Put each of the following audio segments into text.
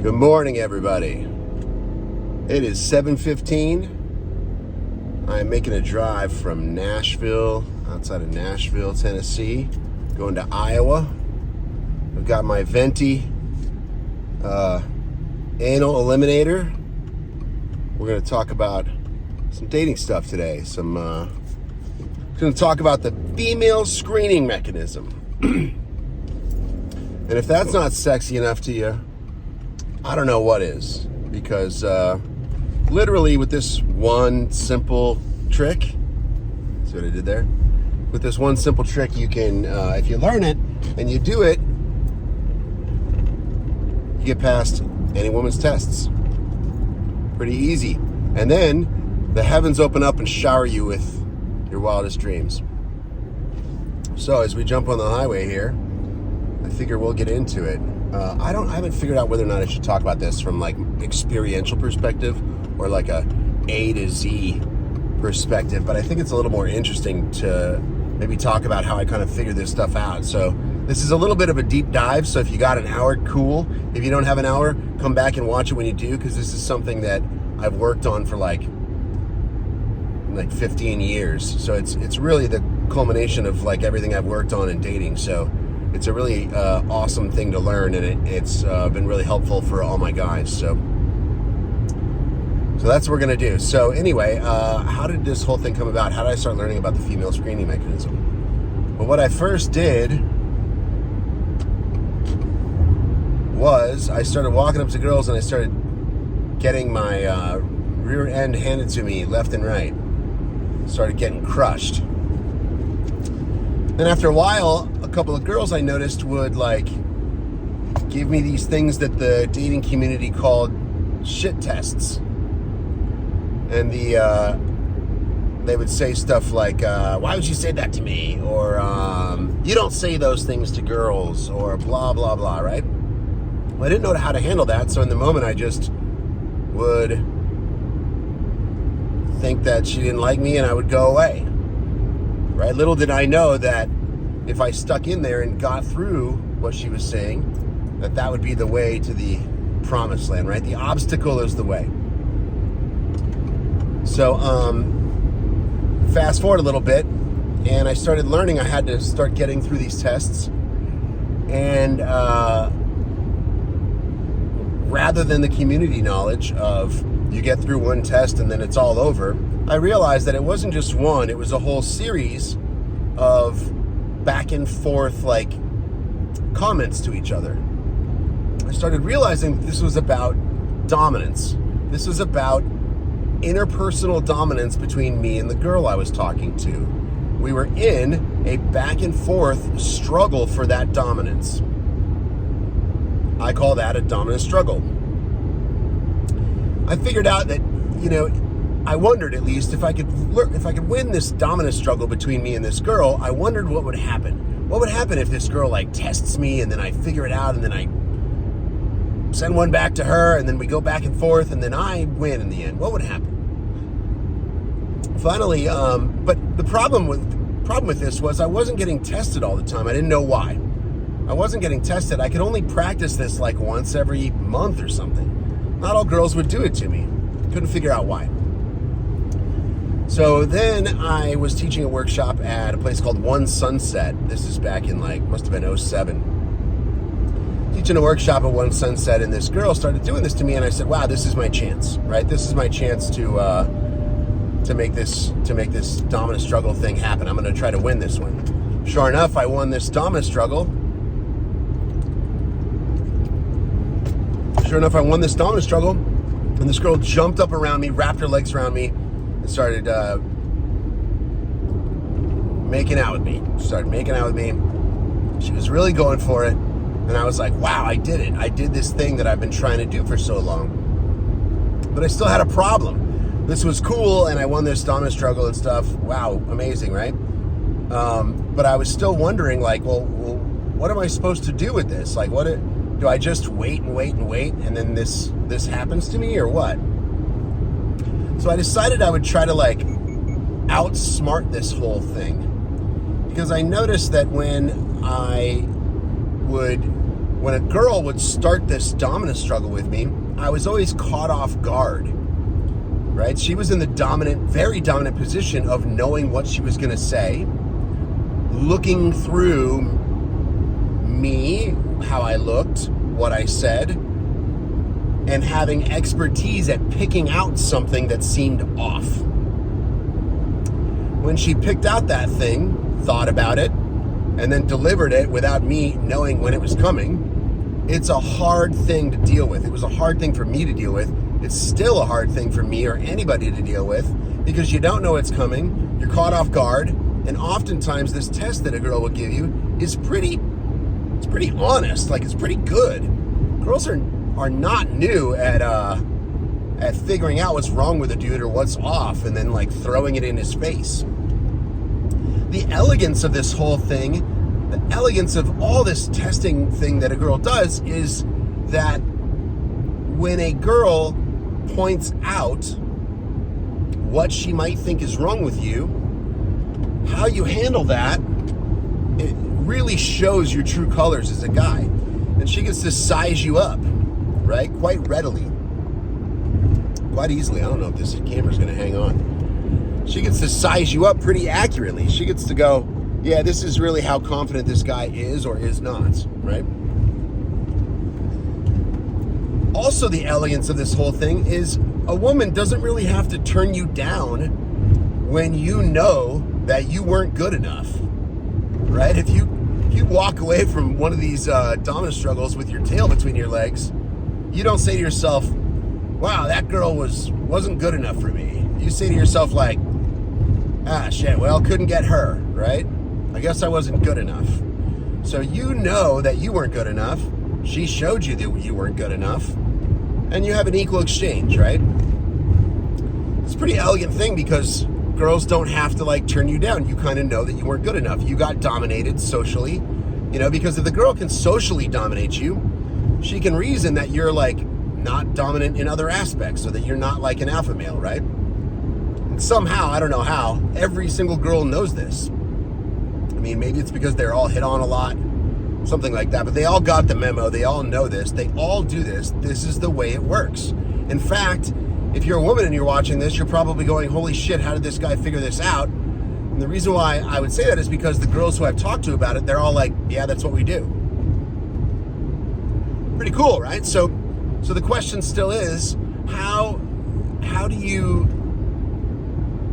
Good morning, everybody. It is 7:15. I'm making a drive from Nashville, outside of Nashville, Tennessee, going to Iowa. I've got my Venti anal eliminator. We're going to talk about some dating stuff today. Going to talk about the female screening mechanism. And if that's not sexy enough to you, I don't know what is, because literally with this one simple trick, see what I did there? With this one simple trick, you can, if you learn it and you do it, you get past any woman's tests. Pretty easy. And then the heavens open up and shower you with your wildest dreams. So as we jump on the highway here, I figure we'll get into it. I haven't figured out whether or not I should talk about this from like experiential perspective or like a to Z perspective, but I think it's a little more interesting to maybe talk about how I kind of figure this stuff out. So this is a little bit of a deep dive, so if you got an hour, cool. If you don't have an hour, come back and watch it when you do, because this is something that I've worked on for like 15 years. So it's really the culmination of like everything I've worked on in dating. So it's a really awesome thing to learn, and it's been really helpful for all my guys. So that's what we're going to do. So anyway, how did this whole thing come about? How did I start learning about the female screening mechanism? Well, what I first did was I started walking up to girls and I started getting my rear end handed to me left and right. Started getting crushed. Then after a while, a couple of girls I noticed would like give me these things that the dating community called shit tests. And they would say stuff like, why would you say that to me? Or you don't say those things to girls, or blah, blah, blah, right? Well, I didn't know how to handle that. So in the moment, I just would think that she didn't like me and I would go away. Right? Little did I know that if I stuck in there and got through what she was saying, that would be the way to the promised land, right? The obstacle is the way. So, fast forward a little bit, and I started learning I had to start getting through these tests. And rather than the community knowledge of you get through one test and then it's all over, I realized that it wasn't just one, it was a whole series of back and forth like comments to each other. I started realizing this was about dominance. This was about interpersonal dominance between me and the girl I was talking to. We were in a back and forth struggle for that dominance. I call that a dominant struggle. I figured out that, I wondered at least if I could win this dominant struggle between me and this girl. I wondered what would happen. What would happen if this girl like tests me and then I figure it out and then I send one back to her and then we go back and forth and then I win in the end? What would happen? Finally, but the problem with this was I wasn't getting tested all the time. I didn't know why. I wasn't getting tested. I could only practice this like once every month or something. Not all girls would do it to me. Couldn't figure out why. So then I was teaching a workshop at a place called One Sunset. This is back in must have been 2007. Teaching a workshop at One Sunset, and this girl started doing this to me, and I said, wow, this is my chance, right? This is my chance to make this dominant struggle thing happen. I'm going to try to win this one. Sure enough, I won this dominant struggle. And this girl jumped up around me, wrapped her legs around me, and started making out with me. She was really going for it. And I was like, wow, I did it. I did this thing that I've been trying to do for so long. But I still had a problem. This was cool, and I won this dominant struggle and stuff. Wow, amazing, right? But I was still wondering, like, well, what am I supposed to do with this? Like, do I just wait, and then this happens to me, or what? So I decided I would try to, like, outsmart this whole thing. Because I noticed that when I would when a girl would start this dominant struggle with me, I was always caught off guard, right? She was in the very dominant position of knowing what she was going to say, looking through me, how I looked, what I said, and having expertise at picking out something that seemed off. When she picked out that thing, thought about it, and then delivered it without me knowing when it was coming, it's a hard thing to deal with. It was a hard thing for me to deal with. It's still a hard thing for me or anybody to deal with because you don't know it's coming, you're caught off guard, and oftentimes this test that a girl will give you is pretty honest, like it's pretty good. Girls are not new at figuring out what's wrong with a dude or what's off and then like throwing it in his face. The elegance of this whole thing, the elegance of all this testing thing that a girl does is that when a girl points out what she might think is wrong with you, how you handle that, it really shows your true colors as a guy. And she gets to size you up, right? Quite readily. Quite easily. I don't know if this camera's going to hang on. She gets to size you up pretty accurately. She gets to go, yeah, this is really how confident this guy is or is not, right? Also, the elegance of this whole thing is a woman doesn't really have to turn you down when you know that you weren't good enough, right? If you walk away from one of these dominant struggles with your tail between your legs, you don't say to yourself, wow, that girl wasn't good enough for me. You say to yourself like, ah, shit, well, couldn't get her, right? I guess I wasn't good enough. So you know that you weren't good enough. She showed you that you weren't good enough. And you have an equal exchange, right? It's a pretty elegant thing because girls don't have to like turn you down. You kind of know that you weren't good enough. You got dominated socially, because if the girl can socially dominate you, she can reason that you're like not dominant in other aspects so that you're not like an alpha male, right? And somehow, I don't know how, every single girl knows this. I mean, maybe it's because they're all hit on a lot, something like that, but they all got the memo. They all know this. They all do this. This is the way it works. In fact, if you're a woman and you're watching this, you're probably going, holy shit, how did this guy figure this out? And the reason why I would say that is because the girls who I've talked to about it, they're all like, yeah, that's what we do. Pretty cool, right? So the question still is, how do you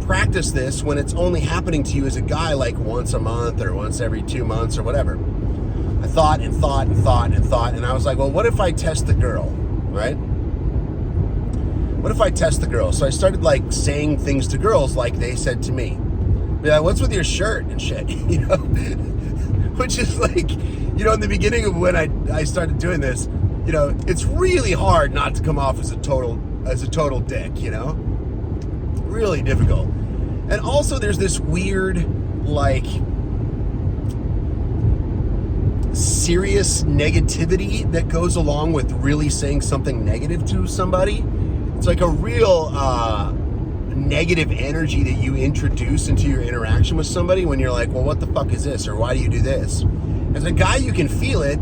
practice this when it's only happening to you as a guy like once a month or once every 2 months or whatever? I thought, and I was like, well, what if I test the girl, right? What if I test the girl? So I started like saying things to girls like they said to me. Be like, what's with your shirt and shit, Which is like, in the beginning of when I started doing this, it's really hard not to come off as a total dick, really difficult. And also there's this weird, like, serious negativity that goes along with really saying something negative to somebody. It's like a real negative energy that you introduce into your interaction with somebody when you're like, well, what the fuck is this? Or why do you do this? As a guy, you can feel it.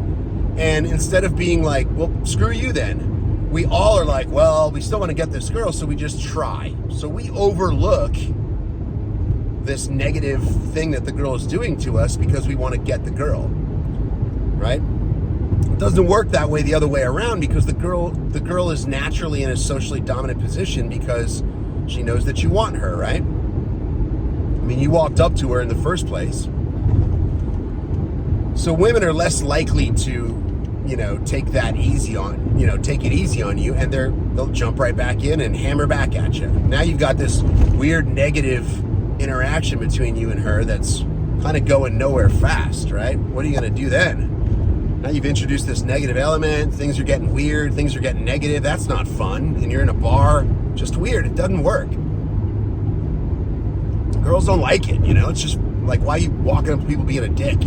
And instead of being like, well, screw you then, we all are like, well, we still want to get this girl, so we just try. So we overlook this negative thing that the girl is doing to us because we want to get the girl, right? It doesn't work that way the other way around because the girl is naturally in a socially dominant position because she knows that you want her, right? I mean, you walked up to her in the first place. So women are less likely to, take it easy on you, and they'll jump right back in and hammer back at you. Now you've got this weird negative interaction between you and her that's kind of going nowhere fast, right? What are you going to do then? Now you've introduced this negative element, things are getting weird, things are getting negative, that's not fun, and you're in a bar, just weird, it doesn't work. Girls don't like it, it's just like, why are you walking up to people being a dick,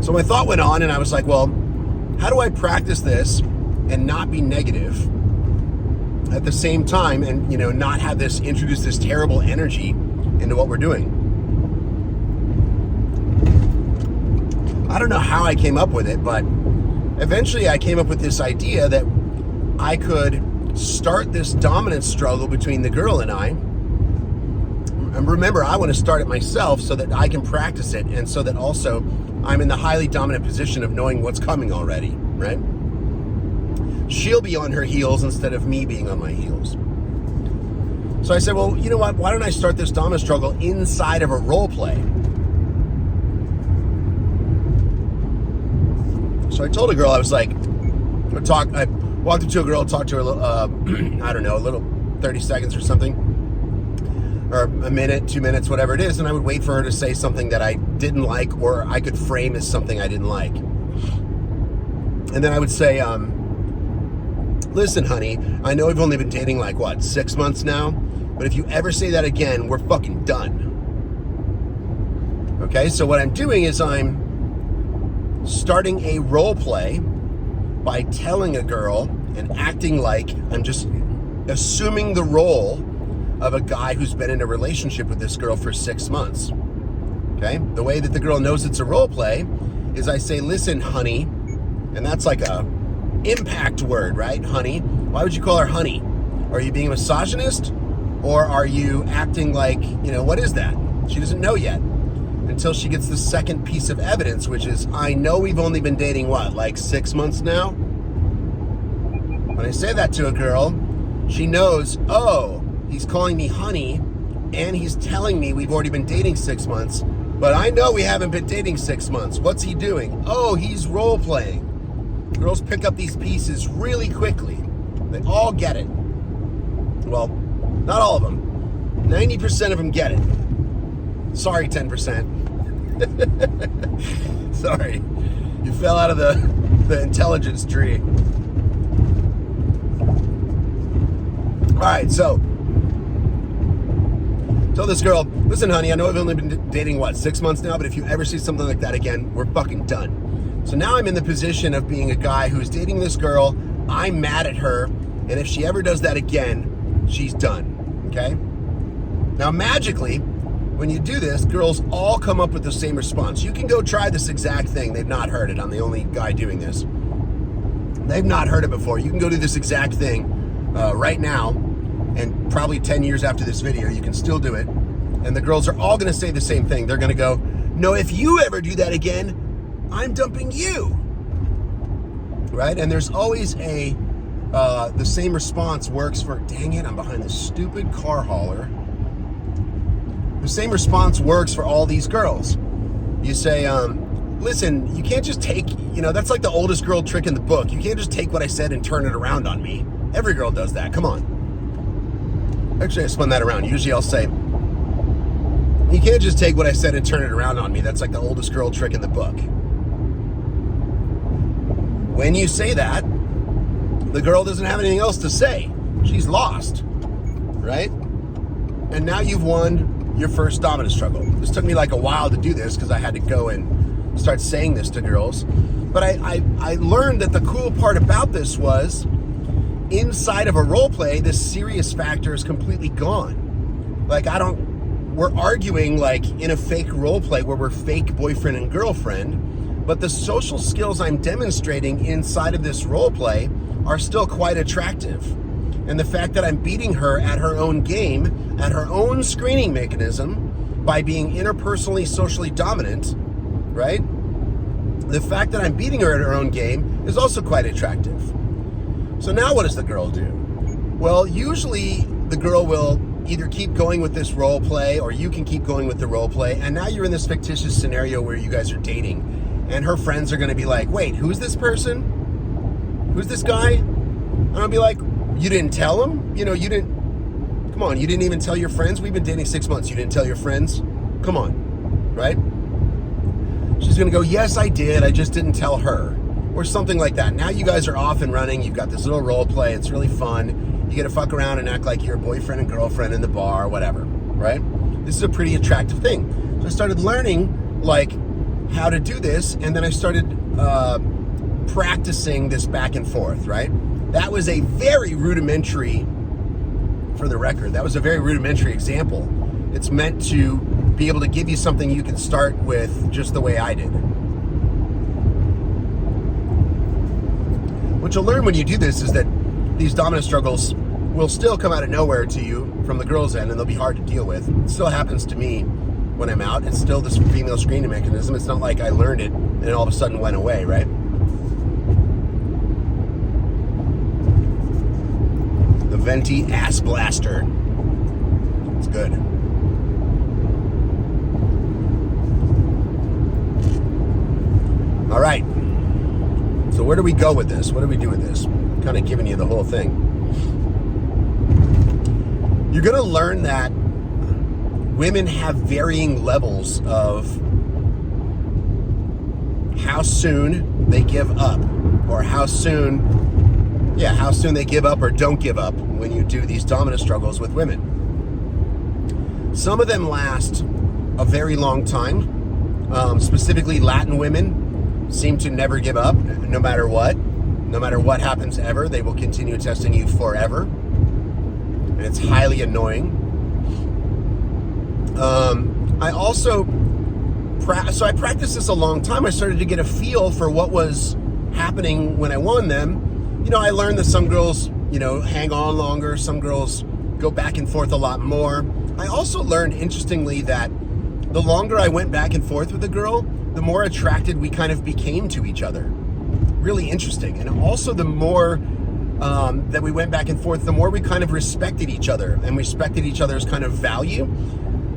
So my thought went on and I was like, well, how do I practice this and not be negative at the same time and, not have introduce this terrible energy into what we're doing? I don't know how I came up with it, but eventually I came up with this idea that I could start this dominance struggle between the girl and I. And remember, I want to start it myself so that I can practice it, and so that also I'm in the highly dominant position of knowing what's coming already, right? She'll be on her heels instead of me being on my heels. So I said, well, you know what? Why don't I start this dominance struggle inside of a role play? So I told a girl, I was like, I walked up to a girl, talked to her, I don't know, a little 30 seconds or something, or a minute, 2 minutes, whatever it is, and I would wait for her to say something that I didn't like, or I could frame as something I didn't like. And then I would say, listen, honey, I know we've only been dating 6 months now, but if you ever say that again, we're fucking done. Okay, so what I'm doing is I'm starting a role play by telling a girl and acting like I'm just assuming the role of a guy who's been in a relationship with this girl for 6 months. Okay? The way that the girl knows it's a role play is I say, listen, honey, and that's like a impact word, right? Honey. Why would you call her honey? Are you being a misogynist? Or are you acting like, what is that? She doesn't know yet until she gets the second piece of evidence, which is, I know we've only been dating, 6 months now? When I say that to a girl, she knows, oh, he's calling me honey, and he's telling me we've already been dating 6 months, but I know we haven't been dating 6 months. What's he doing? Oh, he's role-playing. Girls pick up these pieces really quickly. They all get it. Well, not all of them. 90% of them get it. Sorry, 10%. Sorry. You fell out of the intelligence tree. All right, so tell this girl, listen, honey, I know I've only been dating, 6 months now, but if you ever see something like that again, we're fucking done. So now I'm in the position of being a guy who's dating this girl. I'm mad at her, and if she ever does that again, she's done, okay? Now, magically, when you do this, girls all come up with the same response. You can go try this exact thing. They've not heard it. I'm the only guy doing this. They've not heard it before. You can go do this exact thing right now, and probably 10 years after this video, you can still do it. And the girls are all going to say the same thing. They're going to go, no, if you ever do that again, I'm dumping you. Right? And there's always the same response works for, dang it, I'm behind this stupid car hauler. The same response works for all these girls. You say, listen, you can't just take, that's like the oldest girl trick in the book. You can't just take what I said and turn it around on me. Every girl does that. Come on. Actually, I spun that around. Usually I'll say, you can't just take what I said and turn it around on me. That's like the oldest girl trick in the book. When you say that, the girl doesn't have anything else to say. She's lost, right? And now you've won your first dominance struggle. This took me a while to do this because I had to go and start saying this to girls. But I learned that the cool part about this was inside of a role play, this serious factor is completely gone. We're arguing in a fake role play where we're fake boyfriend and girlfriend, but the social skills I'm demonstrating inside of this role play are still quite attractive. And the fact that I'm beating her at her own game, at her own screening mechanism, by being interpersonally socially dominant, right? The fact that I'm beating her at her own game is also quite attractive. So now what does the girl do? Well, usually the girl will either keep going with this role play, or you can keep going with the role play, and now you're in this fictitious scenario where you guys are dating, and her friends are going to be like, wait, who's this person? Who's this guy? And I'll be like, you didn't tell him? You didn't even tell your friends? We've been dating 6 months. You didn't tell your friends? Come on, right? She's going to go, yes, I did. I just didn't tell her. Or something like that. Now you guys are off and running. You've got this little role play. It's really fun. You get to fuck around and act like you're a boyfriend and girlfriend in the bar, whatever, right? This is a pretty attractive thing. So I started learning, how to do this, and then I started practicing this back and forth, right? That was a very rudimentary, for the record, that was a very rudimentary example. It's meant to be able to give you something you can start with just the way I did. what you'll learn when you do this is that these dominant struggles will still come out of nowhere to you from the girl's end, and they'll be hard to deal with. It still happens to me when I'm out. It's still this female screening mechanism. It's not like I learned it and it all of a sudden went away, right? The venti ass blaster. It's good. All right. So where do we go with this? What do we do with this? I'm kind of giving you the whole thing. You're going to learn that women have varying levels of how soon they give up, or how soon they give up or don't give up when you do these dominant struggles with women. Some of them last a very long time. Specifically, Latin women seem to never give up, no matter what. No matter what happens ever, they will continue testing you forever. And it's highly annoying. I practiced this a long time. I started to get a feel for what was happening when I won them. I learned that some girls, hang on longer. Some girls go back and forth a lot more. I also learned, interestingly, that the longer I went back and forth with a girl, the more attracted we kind of became to each other. Really interesting. And also the more that we went back and forth, the more we kind of respected each other and respected each other's kind of value.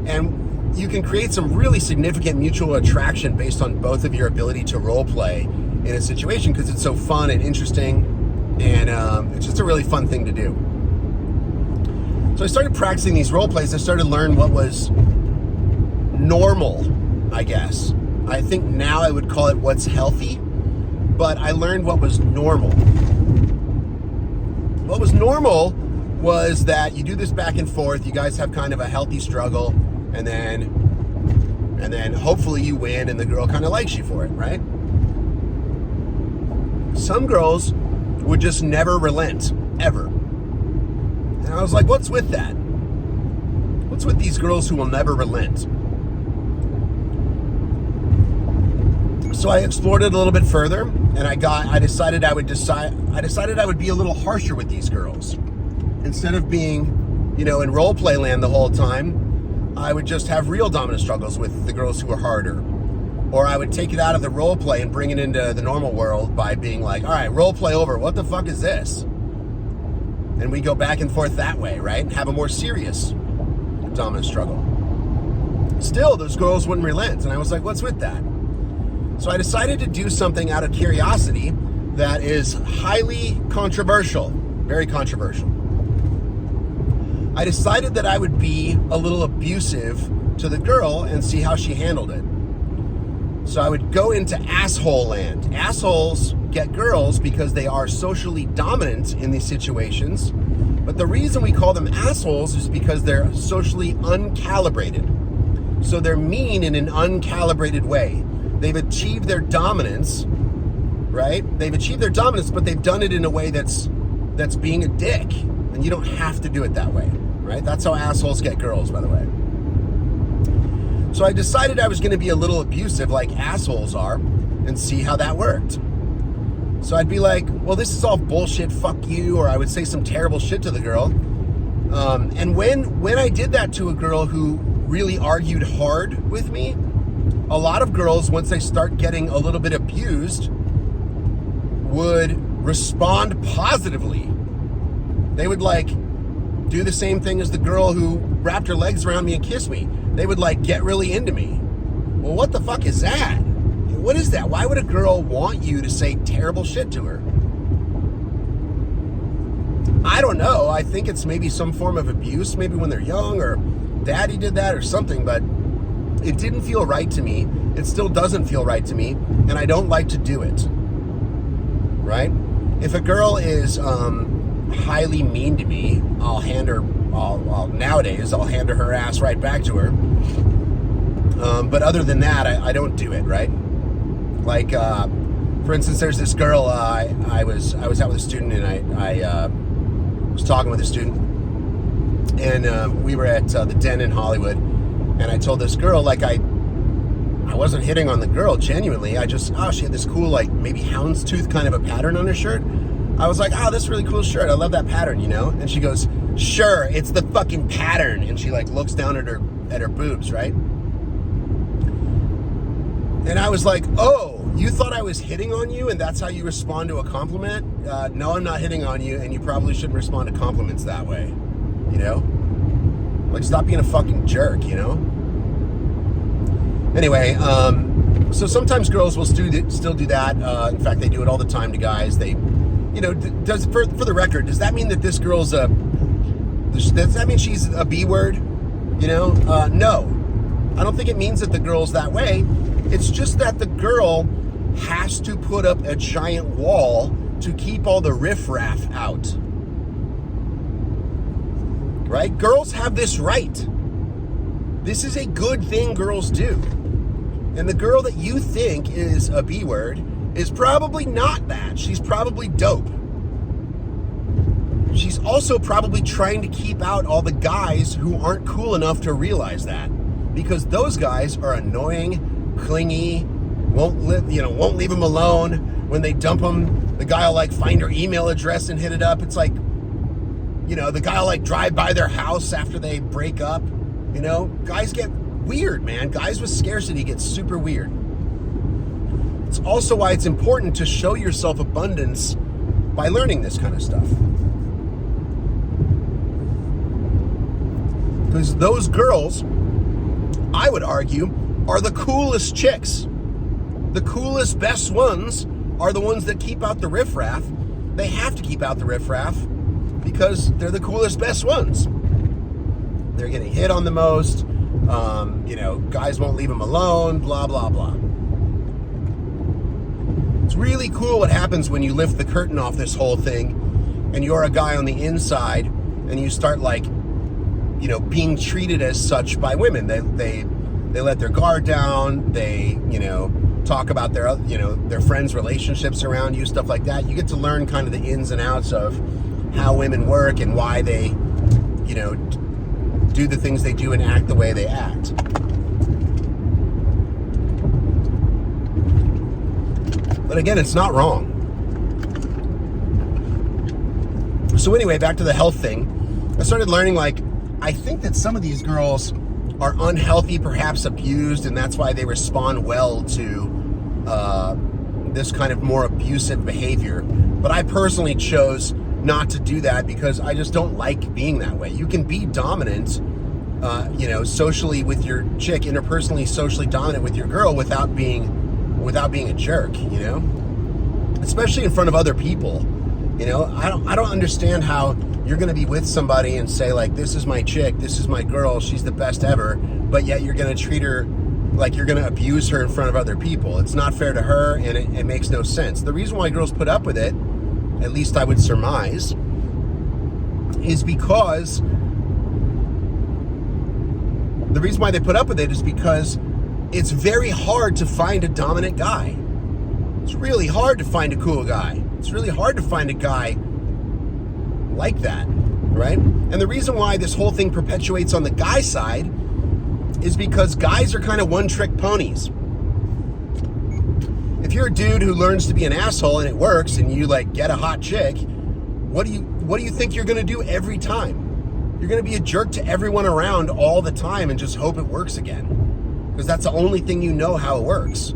And you can create some really significant mutual attraction based on both of your ability to role play in a situation, because it's so fun and interesting, and it's just a really fun thing to do. So I started practicing these role plays. I started to learn what was normal, I guess. I think now I would call it what's healthy, but I learned what was normal. What was normal was that you do this back and forth, you guys have kind of a healthy struggle, and then hopefully you win and the girl kind of likes you for it, right? Some girls would just never relent, ever. And I was like, what's with that? What's with these girls who will never relent? So I explored it a little bit further, and I decided I would be a little harsher with these girls. Instead of being, in role play land the whole time, I would just have real dominant struggles with the girls who were harder. Or I would take it out of the role play and bring it into the normal world by being like, all right, role play over. What the fuck is this? And we go back and forth that way, right? And have a more serious dominant struggle. Still, those girls wouldn't relent. And I was like, what's with that? So I decided to do something out of curiosity that is highly controversial, very controversial. I decided that I would be a little abusive to the girl and see how she handled it. So I would go into asshole land. Assholes get girls because they are socially dominant in these situations. But the reason we call them assholes is because they're socially uncalibrated. So they're mean in an uncalibrated way. They've achieved their dominance, right? They've achieved their dominance, but they've done it in a way that's being a dick. And you don't have to do it that way, right? That's how assholes get girls, by the way. So I decided I was going to be a little abusive like assholes are and see how that worked. So I'd be like, well, this is all bullshit, fuck you, or I would say some terrible shit to the girl. And when I did that to a girl who really argued hard with me, a lot of girls, once they start getting a little bit abused, would respond positively. They would do the same thing as the girl who wrapped her legs around me and kissed me. They would get really into me. Well, what the fuck is that? What is that? Why would a girl want you to say terrible shit to her? I don't know. I think it's maybe some form of abuse, maybe when they're young, or daddy did that or something, but it didn't feel right to me. It still doesn't feel right to me, and I don't like to do it. Right? If a girl is highly mean to me, nowadays I'll hand her ass right back to her. But other than that, I don't do it, right? For instance, there's this girl, I was out with a student, and I was talking with a student, and we were at the Den in Hollywood, and I told this girl, I wasn't hitting on the girl genuinely. She had this cool, maybe houndstooth kind of a pattern on her shirt. I was like, oh, this is a really cool shirt. I love that pattern, you know? And she goes, sure, it's the fucking pattern. And she like looks down at her boobs, right? And I was like, oh, you thought I was hitting on you and that's how you respond to a compliment? No, I'm not hitting on you, and you probably shouldn't respond to compliments that way, you know? Like, stop being a fucking jerk, you know? Anyway, so sometimes girls will still do that. In fact, they do it all the time to guys. They, you know, for the record, does that mean that this girl's does that mean she's a B word? You know, no. I don't think it means that the girl's that way. It's just that the girl has to put up a giant wall to keep all the riffraff out. Right? Girls have this right. This is a good thing girls do. And the girl that you think is a B word is probably not that. She's probably dope. She's also probably trying to keep out all the guys who aren't cool enough to realize that. Because those guys are annoying, clingy, won't leave them alone. When they dump them, the guy will like find her email address and hit it up. It's like, you know, the guy will like drive by their house after they break up. You know, guys get weird, man. Guys with scarcity get super weird. It's also why it's important to show yourself abundance by learning this kind of stuff. Because those girls, I would argue, are the coolest chicks. The coolest, best ones are the ones that keep out the riffraff. They have to keep out the riffraff because they're the coolest, best ones. They're getting hit on the most. You know, guys won't leave them alone, blah, blah, blah. It's really cool what happens when you lift the curtain off this whole thing and you're a guy on the inside and you start like, you know, being treated as such by women. They let their guard down. They, you know, talk about their, you know, their friends' relationships around you, stuff like that. You get to learn kind of the ins and outs of how women work and why they, you know, do the things they do and act the way they act. But again, it's not wrong. So anyway, back to the health thing. I started learning, like, I think that some of these girls are unhealthy, perhaps abused, and that's why they respond well to this kind of more abusive behavior. But I personally chose not to do that because I just don't like being that way. You can be dominant, you know, socially with your chick, interpersonally, socially dominant with your girl without being a jerk, you know, especially in front of other people. You know, I don't understand how you're going to be with somebody and say, like, this is my chick, this is my girl, she's the best ever, but yet you're going to treat her like you're going to abuse her in front of other people. It's not fair to her, and it makes no sense. The reason why girls put up with it, at least I would surmise, is because the reason why they put up with it is because it's very hard to find a dominant guy. It's really hard to find a cool guy. It's really hard to find a guy like that, right? And the reason why this whole thing perpetuates on the guy side is because guys are kind of one-trick ponies. If you're a dude who learns to be an asshole and it works, and you like get a hot chick, what do you think you're gonna do every time? You're gonna be a jerk to everyone around all the time and just hope it works again, because that's the only thing you know how it works,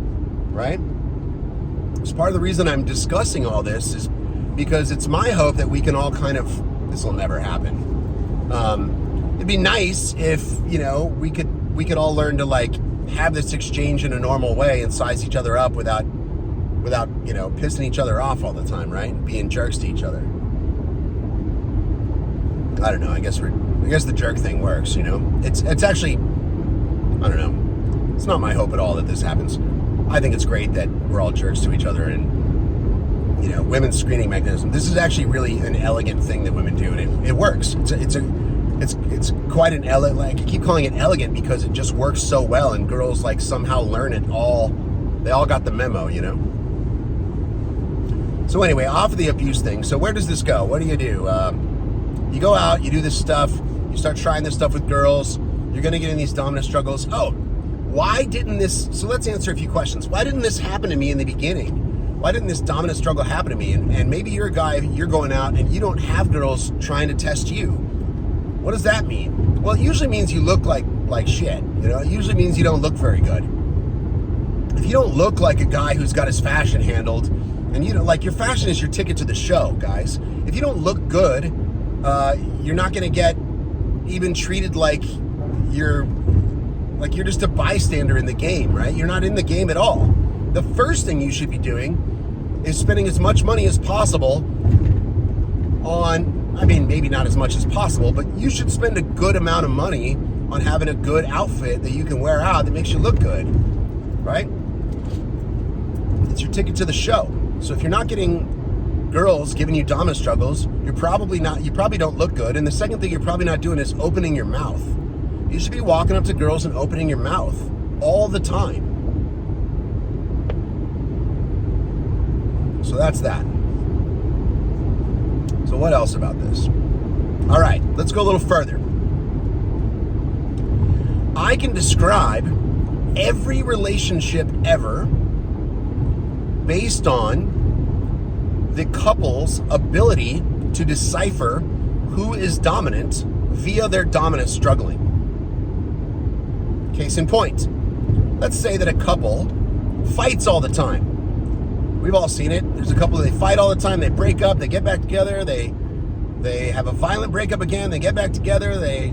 right? So part of the reason I'm discussing all this is because it's my hope that we can all kind of, this will never happen. It'd be nice if, you know, we could all learn to like have this exchange in a normal way and size each other up without, you know, pissing each other off all the time, right? Being jerks to each other. I don't know. I guess the jerk thing works, you know? It's actually, I don't know. It's not my hope at all that this happens. I think it's great that we're all jerks to each other, and, you know, women's screening mechanism. This is actually really an elegant thing that women do, and it works. It's quite an elegant, like, I keep calling it elegant because it just works so well, and girls like somehow learn it all. They all got the memo, you know? So anyway, off of the abuse thing. So where does this go? What do? You go out, you do this stuff, you start trying this stuff with girls, you're gonna get in these dominant struggles. Oh, why didn't this, so let's answer a few questions. Why didn't this happen to me in the beginning? why didn't this dominant struggle happen to me? And maybe you're a guy, you're going out and you don't have girls trying to test you. What does that mean? Well, it usually means you look like shit. It usually means you don't look very good. If you don't look like a guy who's got his fashion handled, and your fashion is your ticket to the show, guys. If you don't look good, you're not going to get even treated like you're just a bystander in the game, right? You're not in the game at all. The first thing you should be doing is spending as much money as possible on, maybe not as much as possible, but you should spend a good amount of money on having a good outfit that you can wear out that makes you look good, right? It's your ticket to the show. So if you're not getting girls giving you dominant struggles, you probably don't look good. And the second thing you're probably not doing is opening your mouth. You should be walking up to girls and opening your mouth all the time. So that's that. So what else about this? All right, let's go a little further. I can describe every relationship ever based on the couple's ability to decipher who is dominant via their dominant struggling. Case in point, let's say that a couple fights all the time. We've all seen it. There's a couple that they fight all the time, they break up, they get back together, they have a violent breakup again, they get back together, they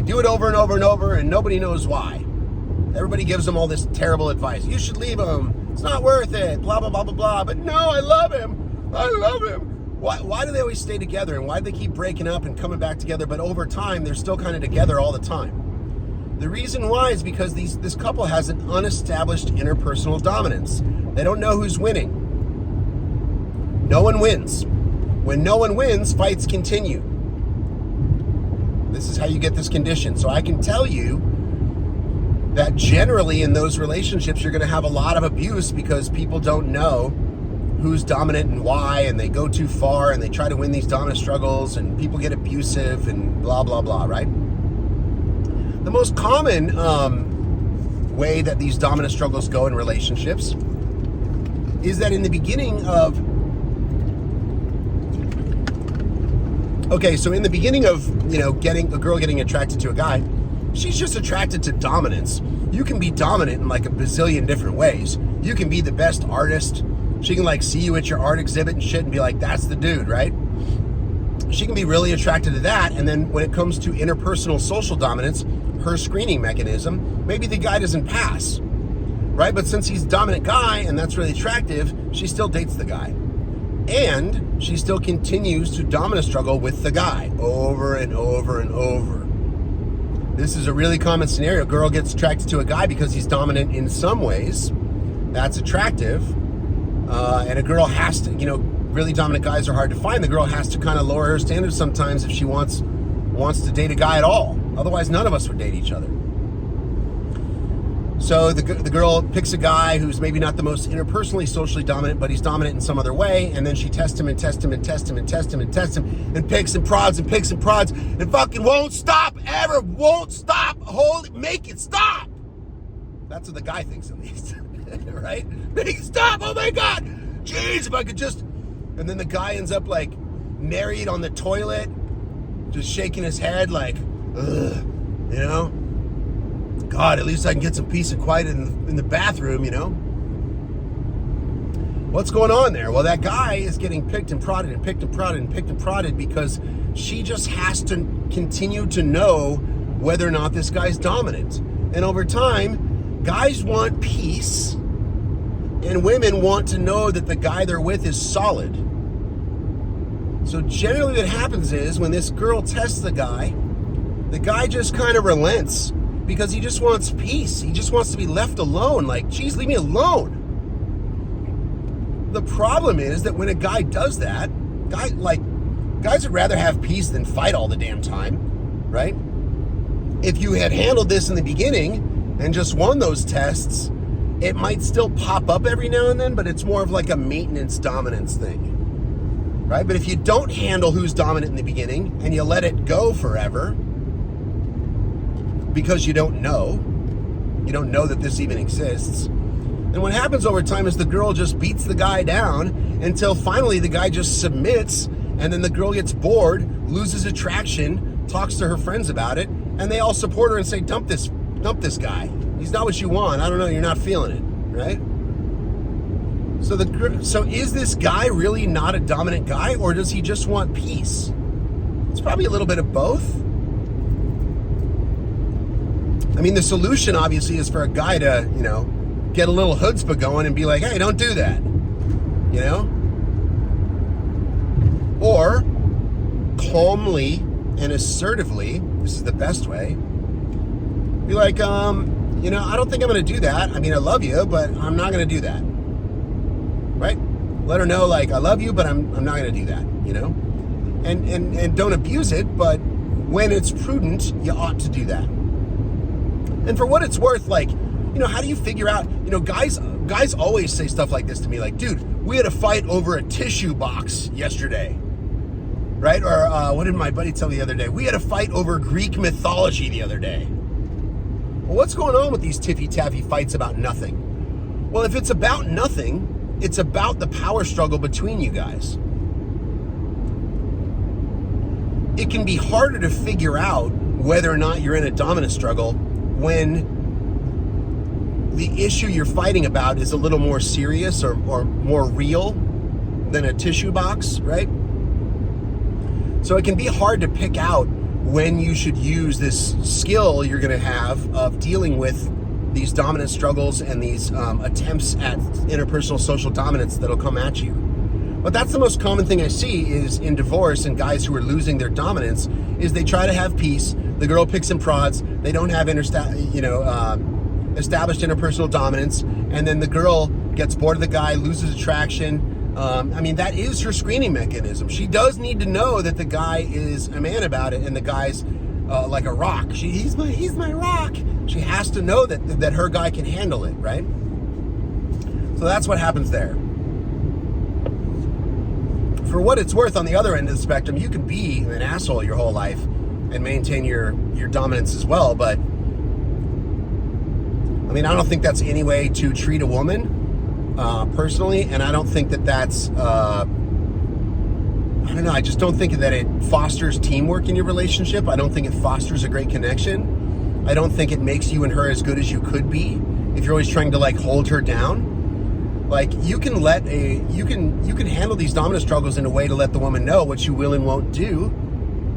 do it over and over and over, and nobody knows why. Everybody gives them all this terrible advice. You should leave him. It's not worth it. Blah, blah, blah, blah, blah. But no, I love him. I love him. Why do they always stay together? And why do they keep breaking up and coming back together? But over time, they're still kind of together all the time. The reason why is because this couple has an unestablished interpersonal dominance. They don't know who's winning. No one wins. When no one wins, fights continue. This is how you get this condition. So I can tell you that generally in those relationships, you're going to have a lot of abuse because people don't know who's dominant and why, and they go too far and they try to win these dominant struggles and people get abusive and blah, blah, blah, right? The most common way that these dominant struggles go in relationships is that in the beginning of getting a girl getting attracted to a guy, she's just attracted to dominance. You can be dominant in like a bazillion different ways. You can be the best artist. She can see you at your art exhibit and shit and be like, that's the dude, right? She can be really attracted to that. And then when it comes to interpersonal social dominance, her screening mechanism, maybe the guy doesn't pass, right? But since he's a dominant guy and that's really attractive, she still dates the guy. And she still continues to dominant struggle with the guy over and over and over. This is a really common scenario. A girl gets attracted to a guy because he's dominant in some ways. That's attractive. And a girl has to, really dominant guys are hard to find. The girl has to kind of lower her standards sometimes if she wants to date a guy at all. Otherwise, none of us would date each other. So the girl picks a guy who's maybe not the most interpersonally socially dominant, but he's dominant in some other way, and then she tests him and tests him and tests him and tests him and tests him and picks and prods and picks and prods and fucking won't stop, ever won't stop. Make it stop. That's what the guy thinks at least, right? Make it stop, oh my God. Jeez, if I could just... And then the guy ends up married on the toilet, just shaking his head ugh, God, at least I can get some peace and quiet in the bathroom, What's going on there? Well, that guy is getting picked and prodded and picked and prodded and picked and prodded because she just has to continue to know whether or not this guy's dominant. And over time, guys want peace and women want to know that the guy they're with is solid. So generally what happens is when this girl tests the guy just kind of relents because he just wants peace. He just wants to be left alone. Geez, leave me alone. The problem is that when a guy does that, guys would rather have peace than fight all the damn time, right? If you had handled this in the beginning and just won those tests, it might still pop up every now and then, but it's more of a maintenance dominance thing, right? But if you don't handle who's dominant in the beginning and you let it go forever because you don't know that this even exists, And what happens over time is the girl just beats the guy down until finally the guy just submits, and then the girl gets bored, loses attraction, talks to her friends about it, and they all support her and say, dump this guy. He's not what you want. I don't know, you're not feeling it, right? So is this guy really not a dominant guy, or does he just want peace? It's probably a little bit of both. I mean, the solution obviously is for a guy to, get a little chutzpah going and be like, hey, don't do that, Or calmly and assertively, this is the best way, be like, I don't think I'm going to do that. I mean, I love you, but I'm not going to do that. Right? Let her know, like, I love you, but I'm not going to do that, And don't abuse it, but when it's prudent, you ought to do that. And for what it's worth, like, how do you figure out, guys always say stuff like this to me, like, dude, we had a fight over a tissue box yesterday, right? Or what did my buddy tell me the other day? We had a fight over Greek mythology the other day. Well, what's going on with these tiffy-taffy fights about nothing? Well, if it's about nothing, it's about the power struggle between you guys. It can be harder to figure out whether or not you're in a dominant struggle when the issue you're fighting about is a little more serious or more real than a tissue box, right? So it can be hard to pick out when you should use this skill you're going to have of dealing with these dominant struggles and these attempts at interpersonal social dominance that'll come at you. But that's the most common thing I see is in divorce and guys who are losing their dominance is they try to have peace. The girl picks and prods. They don't have established interpersonal dominance, and then the girl gets bored of the guy, loses attraction. That is her screening mechanism. She does need to know that the guy is a man about it, and the guy's like a rock. He's my rock. She has to know that her guy can handle it, right? So that's what happens there. For what it's worth, on the other end of the spectrum, you can be an asshole your whole life and maintain your dominance as well, but I don't think that's any way to treat a woman, personally, and I don't think that's, I just don't think that it fosters teamwork in your relationship. I don't think it fosters a great connection. I don't think it makes you and her as good as you could be if you're always trying to, like, hold her down. Like, you can handle these dominant struggles in a way to let the woman know what you will and won't do,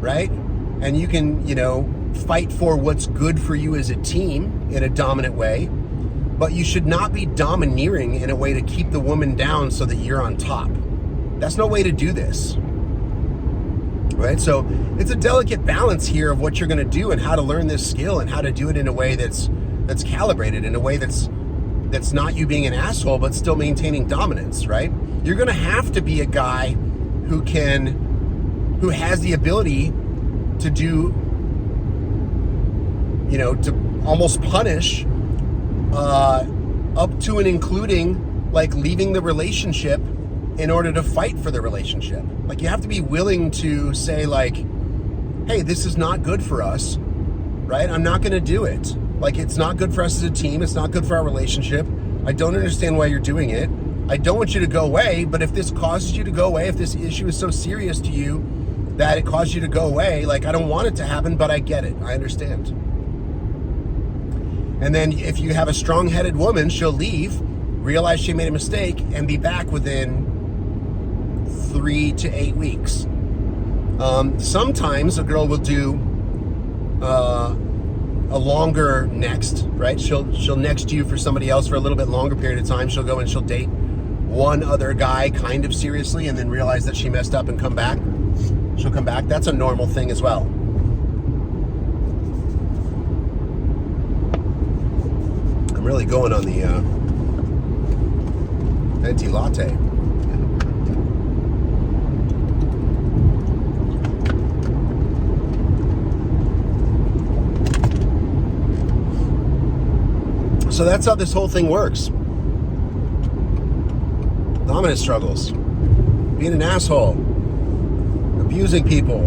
right? And you can, fight for what's good for you as a team in a dominant way, but you should not be domineering in a way to keep the woman down so that you're on top. That's no way to do this, right? So it's a delicate balance here of what you're going to do and how to learn this skill and how to do it in a way that's calibrated, in a way that's not you being an asshole, but still maintaining dominance, right? You're going to have to be a guy who has the ability to do, to almost punish, up to and including, like, leaving the relationship in order to fight for the relationship. Like, you have to be willing to say, like, hey, this is not good for us, right? I'm not going to do it. Like, it's not good for us as a team. It's not good for our relationship. I don't understand why you're doing it. I don't want you to go away, but if this causes you to go away, if this issue is so serious to you that it caused you to go away, like, I don't want it to happen, but I get it. I understand. And then if you have a strong-headed woman, she'll leave, realize she made a mistake, and be back within 3 to 8 weeks. Sometimes a girl will do a longer next, right? She'll next you for somebody else for a little bit longer period of time. She'll go and she'll date one other guy kind of seriously and then realize that she messed up and come back. She'll come back. That's a normal thing as well. I'm really going on the venti latte. So that's how this whole thing works. Dominant struggles. Being an asshole. Abusing people.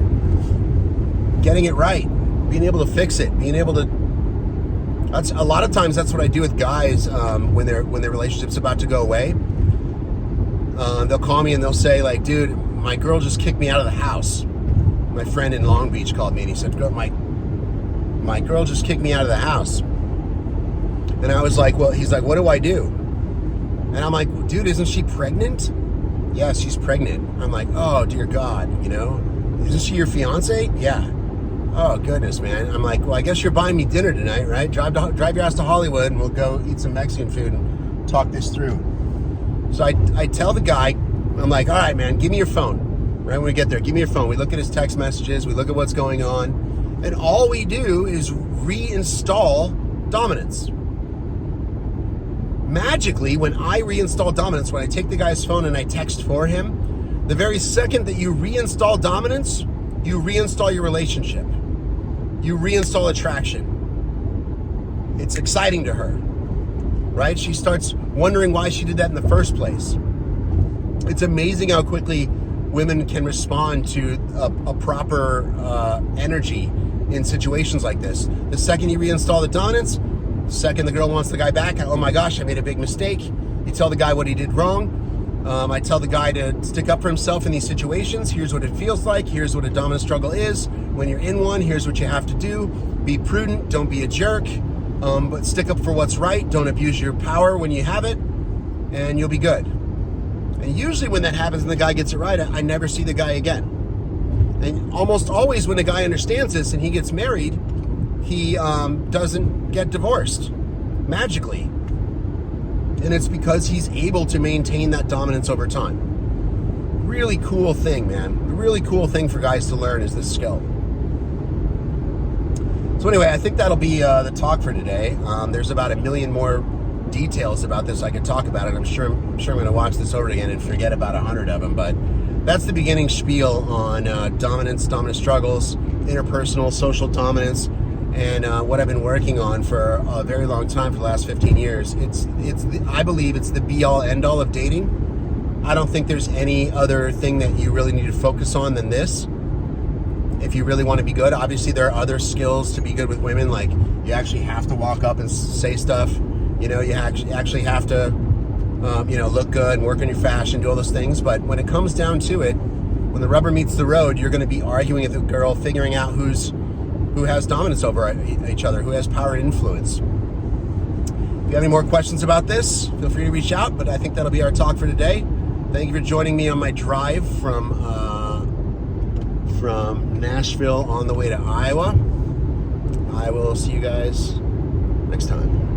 Getting it right. Being able to fix it. Being able to That's a lot of times that's what I do with guys when their relationship's about to go away. They'll call me and they'll say like, dude, my girl just kicked me out of the house. My friend in Long Beach called me and he said, my girl just kicked me out of the house. And I was like, well, he's like, what do I do? And I'm like, dude, isn't she pregnant? Yes, she's pregnant. I'm like, oh, dear God, isn't she your fiance? Yeah. Oh, goodness, man. I'm like, well, I guess you're buying me dinner tonight, right? Drive your ass to Hollywood and we'll go eat some Mexican food and talk this through. So I tell the guy, I'm like, all right, man, give me your phone. Right when we get there, give me your phone. We look at his text messages. We look at what's going on. And all we do is reinstall dominance. Magically, when I reinstall dominance, when I take the guy's phone and I text for him, the very second that you reinstall dominance, you reinstall your relationship. You reinstall attraction. It's exciting to her, right? She starts wondering why she did that in the first place. It's amazing how quickly women can respond to a proper energy in situations like this. The second you reinstall the dominance, the second the girl wants the guy back, oh my gosh, I made a big mistake. You tell the guy what he did wrong. I tell the guy to stick up for himself in these situations. Here's what it feels like. Here's what a dominant struggle is. When you're in one, here's what you have to do. Be prudent. Don't be a jerk. But stick up for what's right. Don't abuse your power when you have it. And you'll be good. And usually when that happens and the guy gets it right, I never see the guy again. And almost always when a guy understands this and he gets married, he doesn't get divorced magically. And it's because he's able to maintain that dominance over time. Really cool thing, man. A really cool thing for guys to learn is this skill. So anyway, I think that'll be the talk for today. There's about 1 million more details about this I could talk about it. I'm sure I'm going to watch this over again and forget about 100 of them. But that's the beginning spiel on dominance, dominant struggles, interpersonal, social dominance, and what I've been working on for a very long time, for the last 15 years. I believe it's the be-all, end-all of dating. I don't think there's any other thing that you really need to focus on than this. If you really want to be good, obviously there are other skills to be good with women, like you actually have to walk up and say stuff. You actually have to, look good and work on your fashion, do all those things. But when it comes down to it, when the rubber meets the road, you're going to be arguing with a girl, figuring out who has dominance over each other, who has power and influence. If you have any more questions about this, feel free to reach out, but I think that'll be our talk for today. Thank you for joining me on my drive from Nashville on the way to Iowa. I will see you guys next time.